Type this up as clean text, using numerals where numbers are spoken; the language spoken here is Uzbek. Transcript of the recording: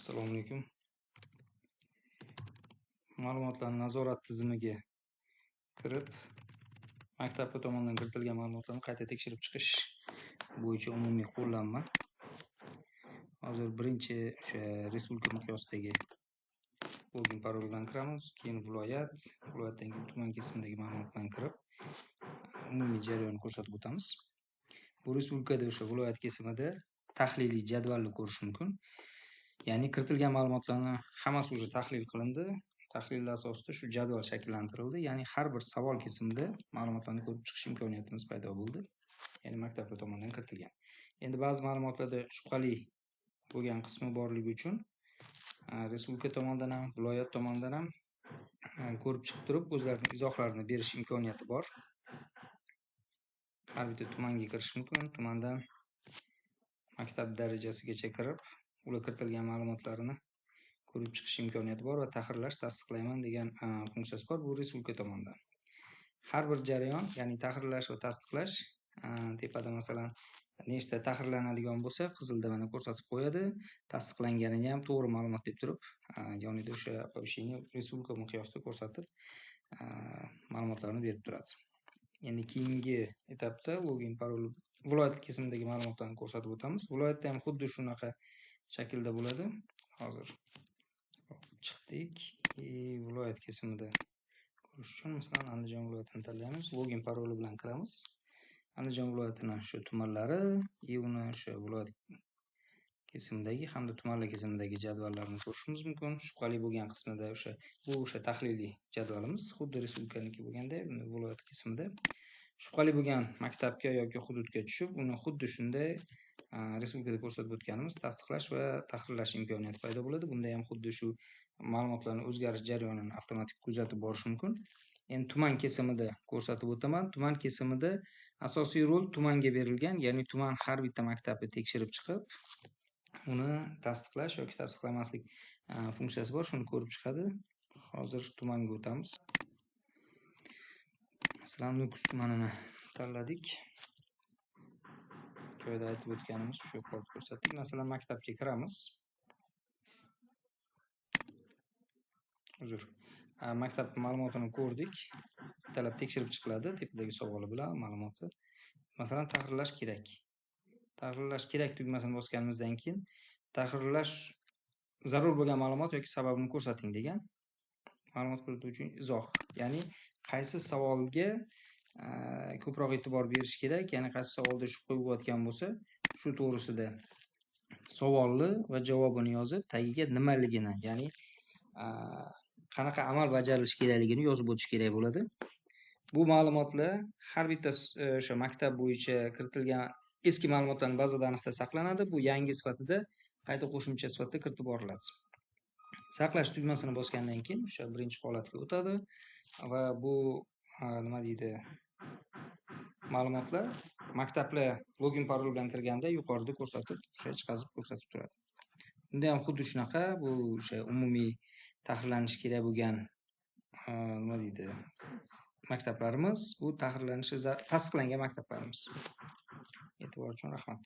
Assalomu alaykum. Ma'lumotlarni nazorat tizimiga kirib, maktab tomonidan kiritilgan ma'lumotlarni qayta tekshirib chiqish bo'yicha umumiy qo'llanma. Hozir birinchi o'sha respublika miqyosidagi login parol bilan kiramiz, keyin viloyatdan keyin tuman kesimidagi ma'lumot bilan kirib umumiy jarayonni ko'rsatib o'tamiz. Bu respublikada o'sha viloyat kesimida tahliliy jadvalni ko'rish mumkin. Ya'ni kiritilgan ma'lumotlarni hammasi o'zi tahlil qilindi. Tahlillar asosida shu jadval shakllantirildi. Ya'ni har bir savol kesimida ma'lumotlarni ko'rib chiqish imkoniyatimiz paydo bo'ldi. Ya'ni maktablar tomonidan kiritilgan. Endi ba'zi ma'lumotlarda shubhali bo'lgan qismi borligi uchun respublika tomonidan ham, viloyat tomonidan ham ko'rib chiqib turib, o'zlarining izohlarini berish imkoniyati bor. Har bitta tumanga kirish mumkin. Tumandan maktab darajasigacha kirib, ular kiritilgan ma'lumotlarini ko'rib chiqish imkoniyati bor va tahrirlash, tasdiqlayman degan funksiyasi bor. Bu respublika tomonidan. Har bir jarayon, ya'ni tahrirlash va tasdiqlash tepada masalan nechta tahrirlanadigan bo'lsa, qizilda mana ko'rsatib qo'yadi. Tasdiqlanganini ham to'g'ri ma'lumot deb turib, yonida o'sha оповещение respublika miqyosida ko'rsatib ma'lumotlarni berib turadi. Endi keyingi etapda login parol viloyat kesimidagi ma'lumotlarni ko'rsatib o'tamiz. Viloyatda ham xuddi shunaqa shaklda bo'ladi. Hozir chiqdik. Viloyat kesimida ko'rish uchun masalan Andijon viloyatini tanlaymiz. Login paroli bilan kiramiz. Andijon viloyatining shu tumanlari, uni o'sha viloyat kesimidagi hamda tumanlar kesimidagi jadvallarni ko'rishimiz mumkin. Shubhali bo'lgan qismida o'sha tahliliy jadvalimiz, xuddi respublikaniki bo'lganda, viloyat kesimida shubhali bo'lgan maktabga yoki hududga tushib, uni xuddi shunday respublikada ko'rsatib o'tganimiz tasdiqlash va tahrirlash imkoniyati paydo bo'ladi. Bunda ham xuddi shu ma'lumotlarning o'zgarish jarayonini avtomatik kuzatib borish mumkin. Endi tuman kesimida ko'rsatib o'taman. Tuman kesimida asosiy rol tumanga berilgan, ya'ni tuman har bitta maktabni tekshirib chiqib, uni tasdiqlash yoki tasdiqlamaslik funksiyasi bor. Shuni ko'rib chiqadi. Hozir tumanga o'tamiz. Masalan, Nukus tumanini tanladik. Joyda aytib o'tganimiz shu yuqorida ko'rsatdik. Masalan, maktabga kiramiz. Maktab ma'lumotini ko'rdik. Talab tekshirib chiqiladi tepadagi savoli bilan ma'lumoti. Masalan, tahrirlash kerak. Tahrirlash kerak tugmasini bosganimizdan keyin tahrirlash zarur bo'lgan ma'lumot yoki sababini ko'rsating degan ma'lumot kirituvchi izoh. Ya'ni qaysi savolga ko'proq e'tibor berish kerak, ya'ni qaysi savolda shubha uyg'otgan bo'lsa, shu to'g'risida savolni va javobini yozib, tagiga nimaligini, ya'ni qanaqa amal bajarilishi kerakligini yozib o'tish kerak bo'ladi. Bu ma'lumotlar har bitta o'sha maktab bo'yicha kiritilgan eski ma'lumotlarning bazada aniqda saqlanadi. Bu yangi sifatida qayta qo'shimcha sifatida kiritib boriladi. Saqlash tugmasini bosgandan keyin o'sha birinchi holatga o'tadi va bu nima deydi? Ma'lumotlar maktablar login parol bilan kirganda yuqorida ko'rsatib, o'sha chiqazib ko'rsatib turadi. Bunda ham xuddi shunaqa, bu o'sha umumiy tahrirlanishi kerak bo'lgan nima deydi? Maktablarimiz, bu tahrirlanishi tasdiqlangan maktablarimiz. E'tibor uchun rahmat.